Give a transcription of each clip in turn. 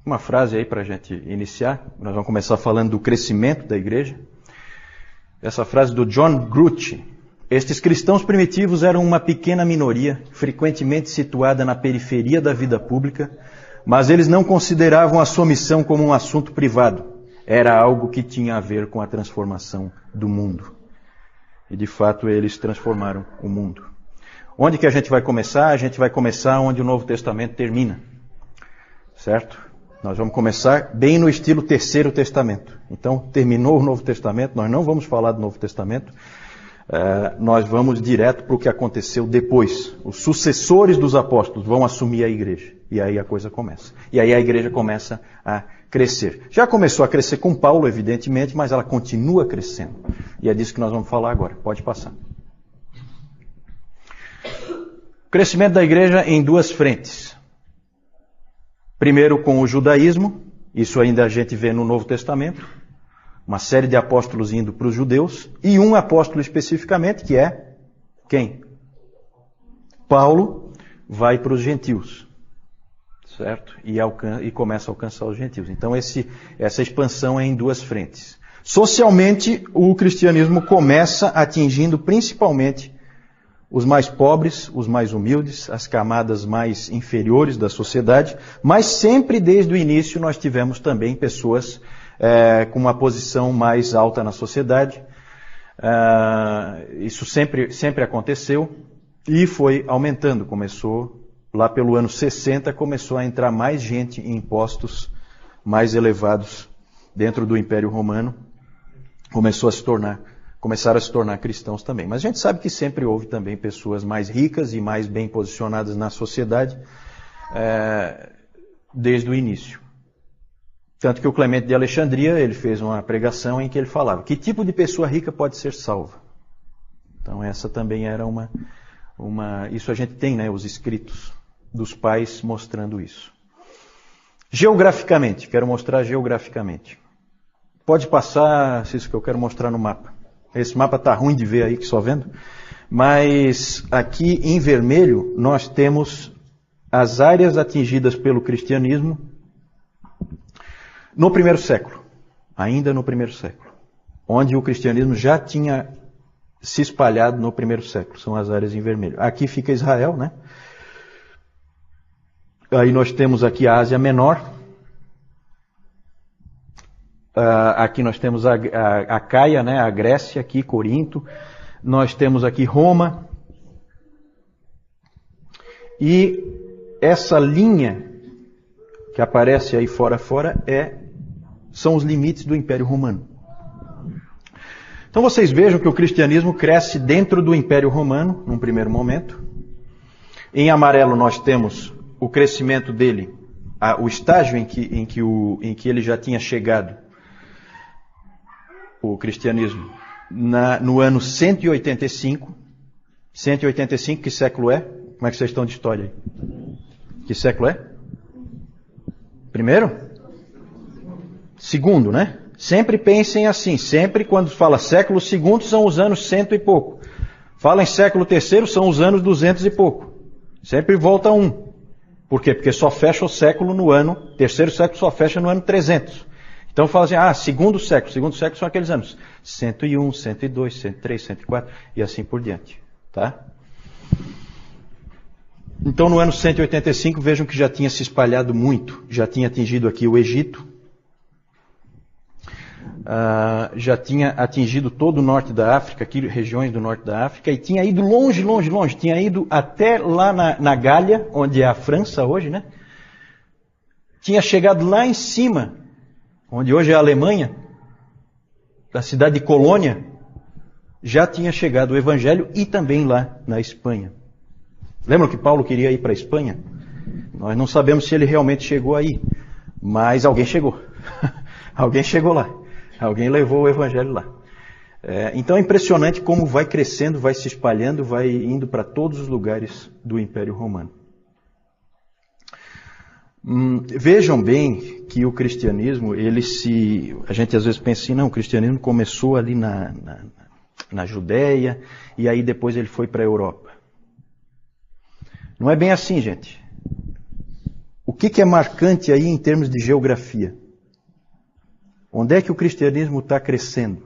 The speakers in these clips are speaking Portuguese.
Uma frase aí para a gente iniciar. Nós vamos começar falando do crescimento da igreja. Essa frase do John Grucci. Estes cristãos primitivos eram uma pequena minoria, frequentemente situada na periferia da vida pública, mas eles não consideravam a sua missão como um assunto privado. Era algo que tinha a ver com a transformação do mundo. E de fato eles transformaram o mundo. Onde que a gente vai começar? A gente vai começar onde o Novo Testamento termina. Certo? Nós vamos começar bem no estilo Terceiro Testamento. Então, terminou o Novo Testamento, nós não vamos falar do Novo Testamento, nós vamos direto para o que aconteceu depois. Os sucessores dos apóstolos vão assumir a igreja. E aí a coisa começa. E aí a igreja começa a crescer. Já começou a crescer com Paulo, evidentemente, mas ela continua crescendo. E é disso que nós vamos falar agora. Pode passar. O crescimento da igreja em duas frentes. Primeiro com o judaísmo, isso ainda a gente vê no Novo Testamento, uma série de apóstolos indo para os judeus, e um apóstolo especificamente, que é quem? Paulo vai para os gentios, certo? E começa a alcançar os gentios. Então essa expansão é em duas frentes. Socialmente, o cristianismo começa atingindo principalmente os mais pobres, os mais humildes, as camadas mais inferiores da sociedade, mas sempre desde o início nós tivemos também pessoas com uma posição mais alta na sociedade. Isso sempre aconteceu e foi aumentando. Começou lá pelo ano 60, começou a entrar mais gente em postos mais elevados dentro do Império Romano. Começaram a se tornar cristãos também. Mas a gente sabe que sempre houve também pessoas mais ricas e mais bem posicionadas na sociedade desde o início. Tanto que o Clemente de Alexandria, ele fez uma pregação em que ele falava: que tipo de pessoa rica pode ser salva? Então essa também era isso a gente tem, né, os escritos dos pais mostrando isso. Geograficamente, quero mostrar geograficamente. Pode passar, isso que eu quero mostrar no mapa. Esse mapa está ruim de ver aí, que só vendo. Mas aqui em vermelho nós temos as áreas atingidas pelo cristianismo no primeiro século. Ainda no primeiro século. Onde o cristianismo já tinha se espalhado no primeiro século. São as áreas em vermelho. Aqui fica Israel, né? Aí nós temos aqui a Ásia Menor. Aqui nós temos a Caia, né, a Grécia, aqui Corinto. Nós temos aqui Roma. E essa linha que aparece aí fora são os limites do Império Romano. Então vocês vejam que o cristianismo cresce dentro do Império Romano, num primeiro momento. Em amarelo nós temos o crescimento dele, o estágio em que ele já tinha chegado, o cristianismo, no ano 185. 185, que século é? Como é que vocês estão de história aí? Que século é? Primeiro? Segundo, né? Sempre pensem assim. Sempre quando fala século segundo são os anos 100 e pouco. Fala em século terceiro são os anos 200 e pouco. Sempre volta um. Por quê? Porque só fecha o século no ano, terceiro século só fecha no ano 300. Então fala assim, segundo século são aqueles anos 101, 102, 103, 104 e assim por diante, tá? Então no ano 185 vejam que já tinha se espalhado muito, já tinha atingido aqui o Egito, já tinha atingido todo o norte da África, aqui regiões do norte da África, e tinha ido longe, tinha ido até lá na Gália, onde é a França hoje, né? Tinha chegado lá em cima, onde hoje é a Alemanha, da cidade de Colônia, já tinha chegado o Evangelho, e também lá na Espanha. Lembram que Paulo queria ir para a Espanha? Nós não sabemos se ele realmente chegou aí, mas alguém chegou. Alguém chegou lá. Alguém levou o Evangelho lá. Então é impressionante como vai crescendo, vai se espalhando, vai indo para todos os lugares do Império Romano. Vejam bem que o cristianismo, a gente às vezes pensa assim, não, o cristianismo começou ali na Judéia e aí depois ele foi para a Europa. Não é bem assim, gente. O que é marcante aí em termos de geografia? Onde é que o cristianismo está crescendo?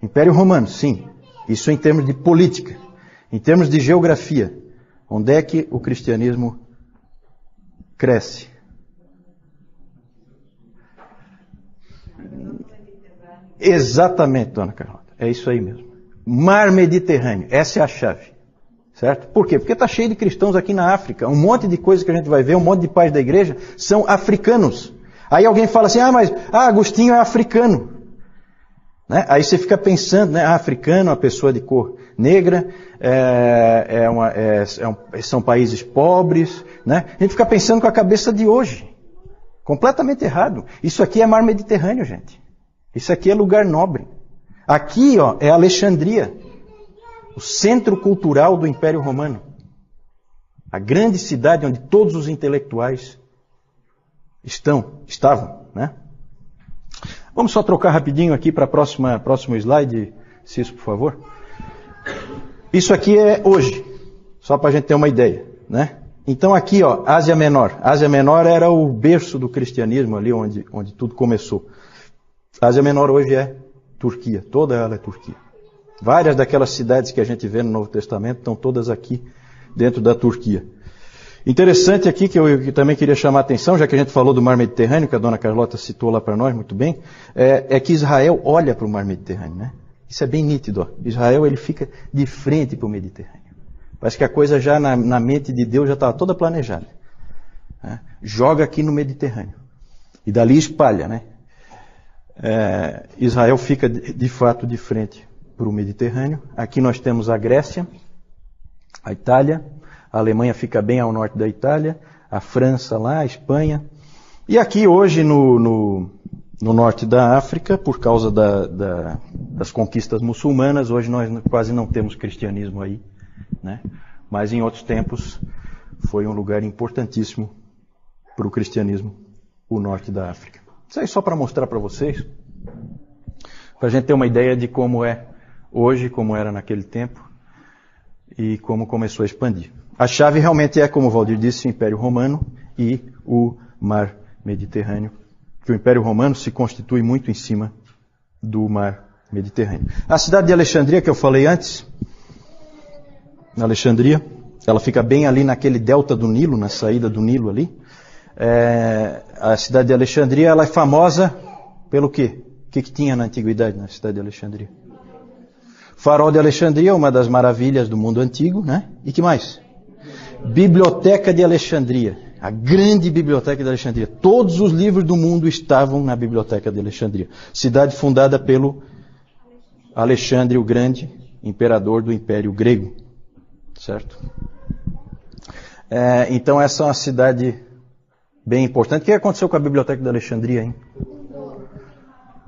Império Romano, sim. Isso em termos de política. Em termos de geografia, onde é que o cristianismo cresce? Exatamente, dona Carlota. É isso aí mesmo. Mar Mediterrâneo. Essa é a chave. Certo? Por quê? Porque está cheio de cristãos aqui na África. Um monte de coisas que a gente vai ver, um monte de pais da igreja são africanos. Aí alguém fala assim, mas Agostinho é africano. Né? Aí você fica pensando, né? Africano, uma pessoa de cor negra, são países pobres. Né? A gente fica pensando com a cabeça de hoje. Completamente errado. Isso aqui é Mar Mediterrâneo, gente. Isso aqui é lugar nobre. Aqui, é Alexandria. O centro cultural do Império Romano. A grande cidade onde todos os intelectuais estavam, né? Vamos só trocar rapidinho aqui para próximo slide, Cis, por favor. Isso aqui é hoje, só para a gente ter uma ideia, né? Então aqui, Ásia Menor. Ásia Menor era o berço do cristianismo ali onde tudo começou. Ásia Menor hoje é Turquia, toda ela é Turquia. Várias daquelas cidades que a gente vê no Novo Testamento estão todas aqui dentro da Turquia. Interessante aqui que eu também queria chamar a atenção, já que a gente falou do Mar Mediterrâneo, que a dona Carlota citou lá para nós muito bem, é que Israel olha para o Mar Mediterrâneo, né? Isso é bem nítido. Israel ele fica de frente para o Mediterrâneo. Parece que a coisa já na mente de Deus já estava toda planejada. Né? Joga aqui no Mediterrâneo. E dali espalha, né? Israel fica de fato de frente para o Mediterrâneo. Aqui nós temos a Grécia, a Itália, a Alemanha fica bem ao norte da Itália, a França lá, a Espanha. E aqui hoje no norte da África, por causa das conquistas muçulmanas, hoje nós quase não temos cristianismo aí, né? Mas em outros tempos foi um lugar importantíssimo para o cristianismo, o norte da África. Isso aí só para mostrar para vocês, para a gente ter uma ideia de como é hoje, como era naquele tempo e como começou a expandir. A chave realmente é, como o Valdir disse, o Império Romano e o Mar Mediterrâneo, que o Império Romano se constitui muito em cima do Mar Mediterrâneo. A cidade de Alexandria, que eu falei antes, Alexandria, ela fica bem ali naquele delta do Nilo, na saída do Nilo ali. A cidade de Alexandria, ela é famosa pelo quê? O que tinha na antiguidade na cidade de Alexandria? Farol de Alexandria, uma das maravilhas do mundo antigo, né? E que mais? Biblioteca de Alexandria, a grande biblioteca de Alexandria. Todos os livros do mundo estavam na biblioteca de Alexandria. Cidade fundada pelo Alexandre o Grande, imperador do Império Grego. Certo? Então essa é uma cidade bem importante. O que aconteceu com a biblioteca de Alexandria, hein?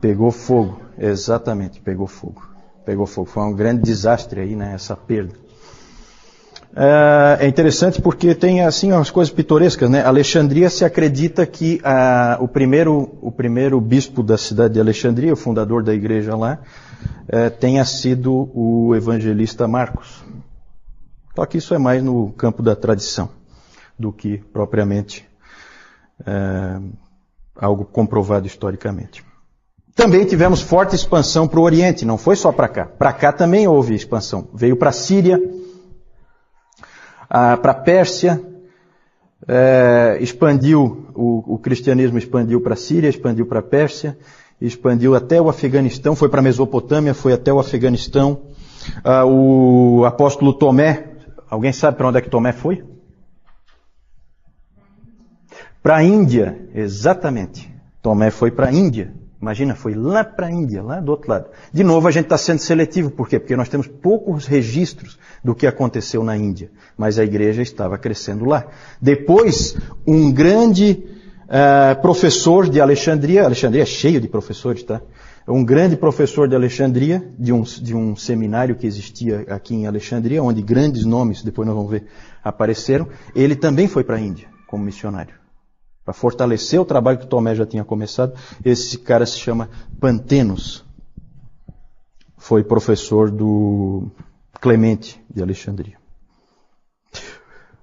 Pegou fogo, exatamente, pegou fogo. Pegou fogo. Foi um grande desastre aí, né? Essa perda. É interessante porque tem assim umas coisas pitorescas, né? Alexandria se acredita que o primeiro bispo da cidade de Alexandria, o fundador da igreja lá, tenha sido o evangelista Marcos. Só que isso é mais no campo da tradição do que propriamente algo comprovado historicamente. Também tivemos forte expansão para o Oriente, não foi só para cá. Para cá também houve expansão. Veio para a Síria, para a Pérsia, expandiu, o cristianismo expandiu para a Síria, expandiu para a Pérsia, expandiu até o Afeganistão, foi para a Mesopotâmia, foi até o Afeganistão. O apóstolo Tomé, alguém sabe para onde é que Tomé foi? Para a Índia, exatamente. Tomé foi para a Índia. Imagina, foi lá para a Índia, lá do outro lado. De novo, a gente está sendo seletivo. Por quê? Porque nós temos poucos registros do que aconteceu na Índia. Mas a igreja estava crescendo lá. Depois, um grande professor de Alexandria é cheio de professores, tá? Um grande professor de Alexandria, de um seminário que existia aqui em Alexandria, onde grandes nomes, depois nós vamos ver, apareceram. Ele também foi para a Índia como missionário. Para fortalecer o trabalho que Tomé já tinha começado. Esse cara se chama Pantenos. Foi professor do Clemente de Alexandria.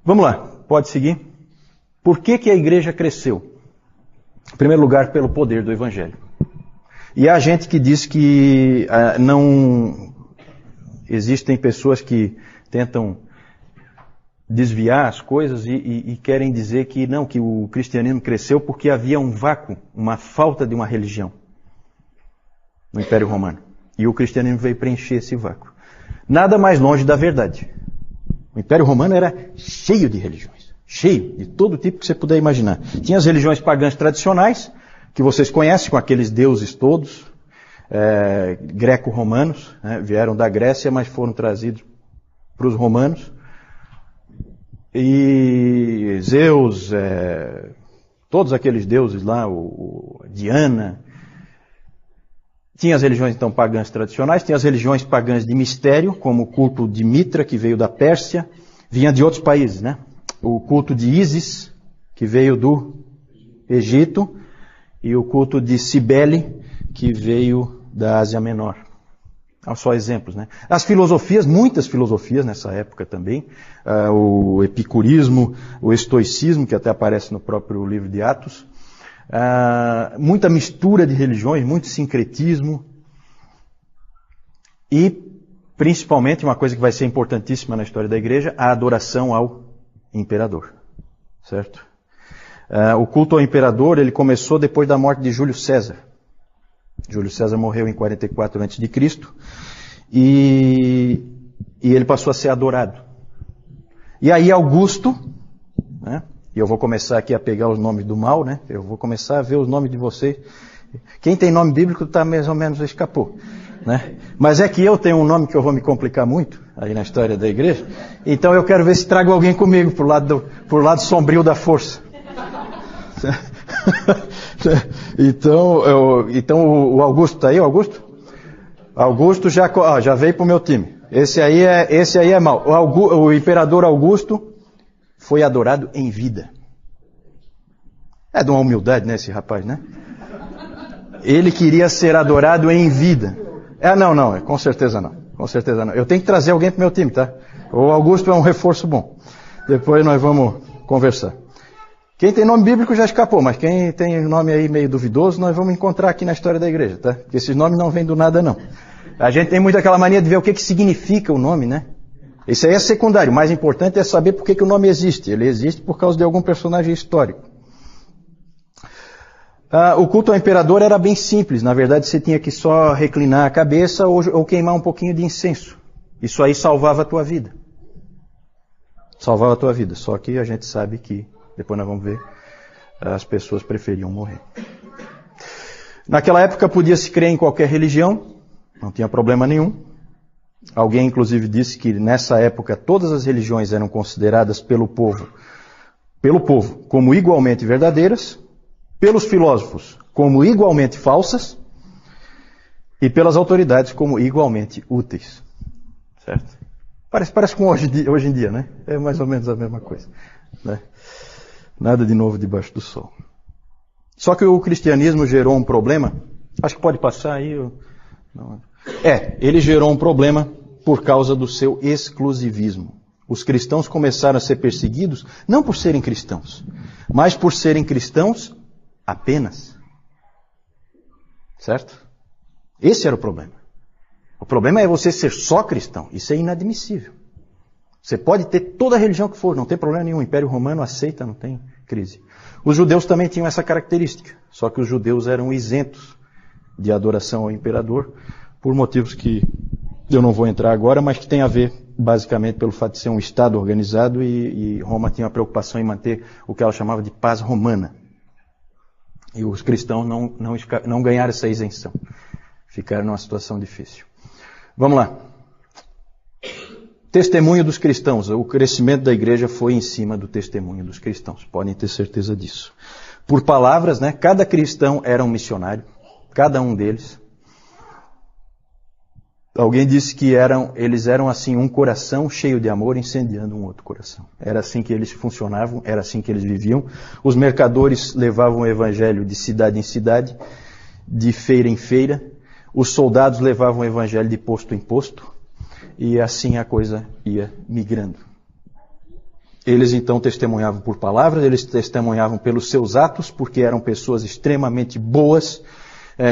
Vamos lá, pode seguir. Por que a igreja cresceu? Em primeiro lugar, pelo poder do Evangelho. E há gente que diz que não existem pessoas que tentam desviar as coisas e querem dizer que não, que o cristianismo cresceu porque havia um vácuo, uma falta de uma religião no Império Romano. E o cristianismo veio preencher esse vácuo. Nada mais longe da verdade. O Império Romano era cheio de religiões. Cheio de todo tipo que você puder imaginar. Tinha as religiões pagãs tradicionais, que vocês conhecem, com aqueles deuses todos, greco-romanos, né, vieram da Grécia, mas foram trazidos para os romanos. E Zeus, todos aqueles deuses lá, Diana. Tinha as religiões então pagãs tradicionais, tinha as religiões pagãs de mistério, como o culto de Mitra, que veio da Pérsia, vinha de outros países, né? O culto de Ísis, que veio do Egito, e o culto de Cibele, que veio da Ásia Menor. Só exemplos, né? As filosofias, muitas filosofias nessa época também, o epicurismo, o estoicismo, que até aparece no próprio livro de Atos, muita mistura de religiões, muito sincretismo, e principalmente uma coisa que vai ser importantíssima na história da igreja, a adoração ao imperador, certo? O culto ao imperador, ele começou depois da morte de Júlio César. Júlio César morreu em 44 a.C. e ele passou a ser adorado. E aí Augusto, né? E eu vou começar aqui a pegar os nomes do mal, né? Eu vou começar a ver os nomes de vocês. Quem tem nome bíblico está mais ou menos escapou, né? Mas é que eu tenho um nome que eu vou me complicar muito aí na história da igreja. Então eu quero ver se trago alguém comigo pro lado sombrio da força. Então o Augusto está aí, o Augusto? Augusto já veio pro meu time. Esse aí é mau. O imperador Augusto foi adorado em vida. É de uma humildade, né, esse rapaz, né? Ele queria ser adorado em vida. Não, com certeza não. Com certeza não. Eu tenho que trazer alguém pro meu time, tá? O Augusto é um reforço bom. Depois nós vamos conversar. Quem tem nome bíblico já escapou, mas quem tem nome aí meio duvidoso, nós vamos encontrar aqui na história da igreja, tá? Porque esses nomes não vêm do nada, não. A gente tem muito aquela mania de ver o que significa o nome, né? Isso aí é secundário. O mais importante é saber por que o nome existe. Ele existe por causa de algum personagem histórico. O culto ao imperador era bem simples. Na verdade, você tinha que só reclinar a cabeça ou queimar um pouquinho de incenso. Isso aí salvava a tua vida. Salvava a tua vida. Só que a gente sabe que, depois nós vamos ver, as pessoas preferiam morrer. Naquela época podia-se crer em qualquer religião. Não tinha problema nenhum. Alguém, inclusive, disse que nessa época todas as religiões eram consideradas pelo povo como igualmente verdadeiras, pelos filósofos como igualmente falsas e pelas autoridades como igualmente úteis. Certo? Parece com hoje em dia, né? É mais ou menos a mesma coisa, né? Nada de novo debaixo do sol. Só que o cristianismo gerou um problema. Acho que pode passar aí. Ele gerou um problema por causa do seu exclusivismo. Os cristãos começaram a ser perseguidos não por serem cristãos, mas por serem cristãos apenas. Certo? Esse era o problema. O problema é você ser só cristão. Isso é inadmissível. Você pode ter toda a religião que for, não tem problema nenhum. O Império Romano aceita, não tem crise. Os judeus também tinham essa característica. Só que os judeus eram isentos de adoração ao imperador, por motivos que eu não vou entrar agora, mas que tem a ver basicamente pelo fato de ser um Estado organizado e Roma tinha uma preocupação em manter o que ela chamava de paz romana. E os cristãos não ganharam essa isenção. Ficaram numa situação difícil. Vamos lá. Testemunho dos cristãos. O crescimento da igreja foi em cima do testemunho dos cristãos. Podem ter certeza disso. Por palavras, né? Cada cristão era um missionário. Cada um deles. Alguém disse que eles eram assim um coração cheio de amor incendiando um outro coração. Era assim que eles funcionavam, era assim que eles viviam. Os mercadores levavam o evangelho de cidade em cidade, de feira em feira. Os soldados levavam o evangelho de posto em posto. E assim a coisa ia migrando. Eles então testemunhavam por palavras, eles testemunhavam pelos seus atos, porque eram pessoas extremamente boas,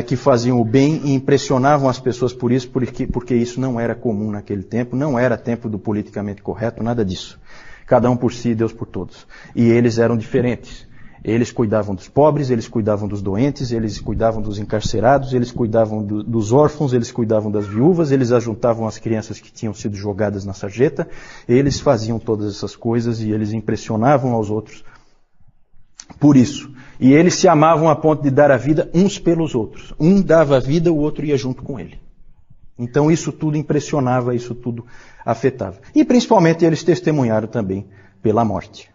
que faziam o bem e impressionavam as pessoas por isso, porque isso não era comum naquele tempo, não era tempo do politicamente correto, nada disso. Cada um por si, Deus por todos. E eles eram diferentes. Eles cuidavam dos pobres, eles cuidavam dos doentes, eles cuidavam dos encarcerados, eles cuidavam dos órfãos, eles cuidavam das viúvas, eles ajuntavam as crianças que tinham sido jogadas na sarjeta, eles faziam todas essas coisas e eles impressionavam aos outros por isso. E eles se amavam a ponto de dar a vida uns pelos outros. Um dava a vida, o outro ia junto com ele. Então isso tudo impressionava, isso tudo afetava. E principalmente eles testemunharam também pela morte.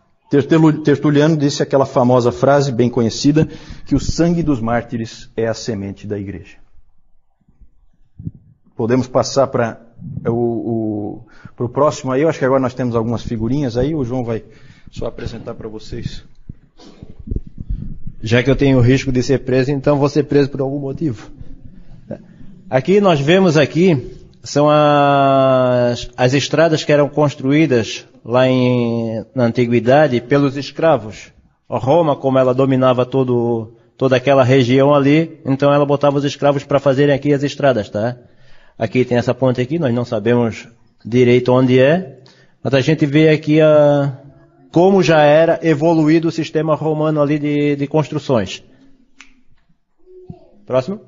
Tertuliano disse aquela famosa frase bem conhecida, que o sangue dos mártires é a semente da igreja. Podemos passar para o próximo aí. Eu acho que agora nós temos algumas figurinhas aí, o João vai só apresentar para vocês. Já que eu tenho o risco de ser preso, então vou ser preso por algum motivo. Aqui nós vemos aqui, são as estradas que eram construídas lá na antiguidade pelos escravos. A Roma, como ela dominava toda aquela região ali, então ela botava os escravos para fazerem aqui as estradas, tá? Aqui tem essa ponte aqui, nós não sabemos direito onde é, mas a gente vê aqui como já era evoluído o sistema romano ali de construções. Próximo.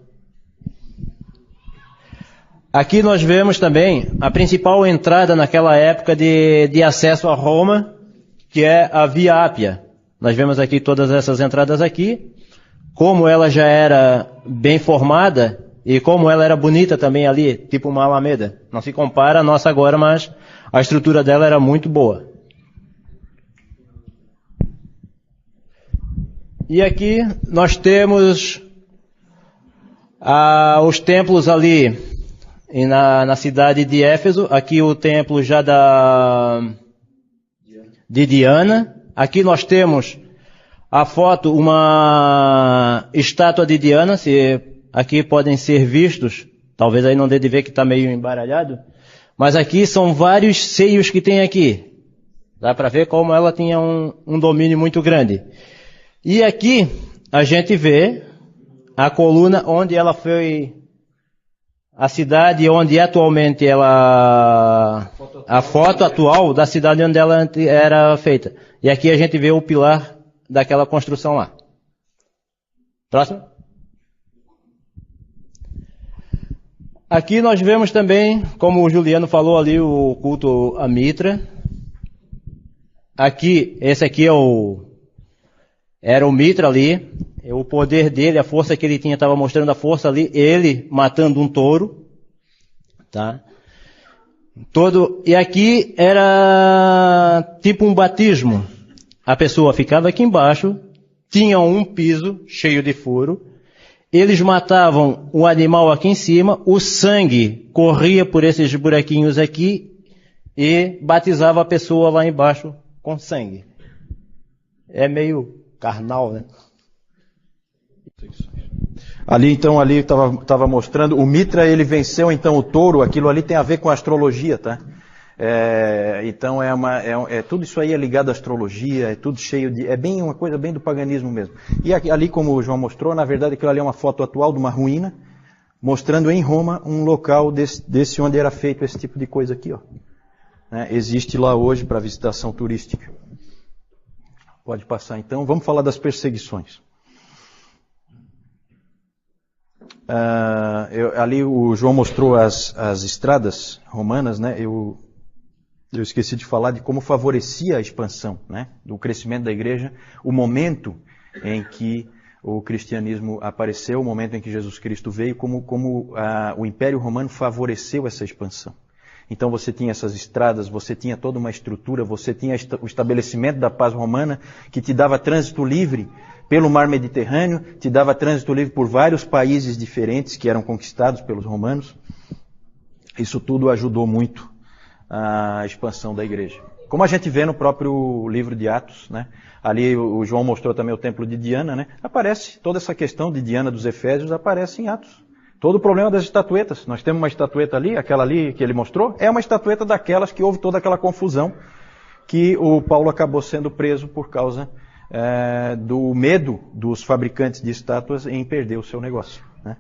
Aqui nós vemos também a principal entrada naquela época de acesso a Roma, que é a Via Ápia. Nós vemos aqui todas essas entradas aqui, como ela já era bem formada e como ela era bonita também ali, tipo uma alameda. Não se compara a nossa agora, mas a estrutura dela era muito boa. E aqui nós temos os templos ali na cidade de Éfeso. Aqui o templo já de Diana. Aqui nós temos a foto, uma estátua de Diana. Aqui podem ser vistos, talvez aí não dê de ver que está meio embaralhado, mas aqui são vários seios que tem aqui. Dá para ver como ela tinha um domínio muito grande. E aqui a gente vê a coluna onde ela foi, a cidade onde atualmente a foto atual da cidade onde ela era feita. E aqui a gente vê o pilar daquela construção lá. Próximo. Aqui nós vemos também, como o Juliano falou ali, o culto a Mitra. Aqui, esse aqui era o Mitra ali, o poder dele, a força que ele tinha, estava mostrando a força ali, ele matando um touro, tá? E aqui era tipo um batismo. A pessoa ficava aqui embaixo, tinha um piso cheio de furo, eles matavam o animal aqui em cima, o sangue corria por esses buraquinhos aqui e batizava a pessoa lá embaixo com sangue. É meio carnal, né? Ali estava mostrando, o Mitra ele venceu então o touro, aquilo ali tem a ver com a astrologia, tá? Então tudo isso aí é ligado à astrologia, é tudo cheio de, é bem uma coisa bem do paganismo mesmo. E ali, como o João mostrou, na verdade aquilo ali é uma foto atual de uma ruína, mostrando em Roma um local desse onde era feito esse tipo de coisa aqui, ó. Existe lá hoje para visitação turística. Pode passar então. Vamos falar das perseguições. Ali o João mostrou as estradas romanas, né? Eu esqueci de falar de como favorecia a expansão, né? Do crescimento da igreja, o momento em que o cristianismo apareceu, o momento em que Jesus Cristo veio, como o Império Romano favoreceu essa expansão. Então você tinha essas estradas, você tinha toda uma estrutura, você tinha o estabelecimento da paz romana, que te dava trânsito livre pelo mar Mediterrâneo, te dava trânsito livre por vários países diferentes que eram conquistados pelos romanos. Isso tudo ajudou muito a expansão da igreja. Como a gente vê no próprio livro de Atos, né? Ali o João mostrou também o templo de Diana, né? Aparece toda essa questão de Diana dos Efésios, aparece em Atos. Todo o problema das estatuetas. Nós temos uma estatueta ali, aquela ali que ele mostrou, é uma estatueta daquelas que houve toda aquela confusão que o Paulo acabou sendo preso por causa do medo dos fabricantes de estátuas em perder o seu negócio, né?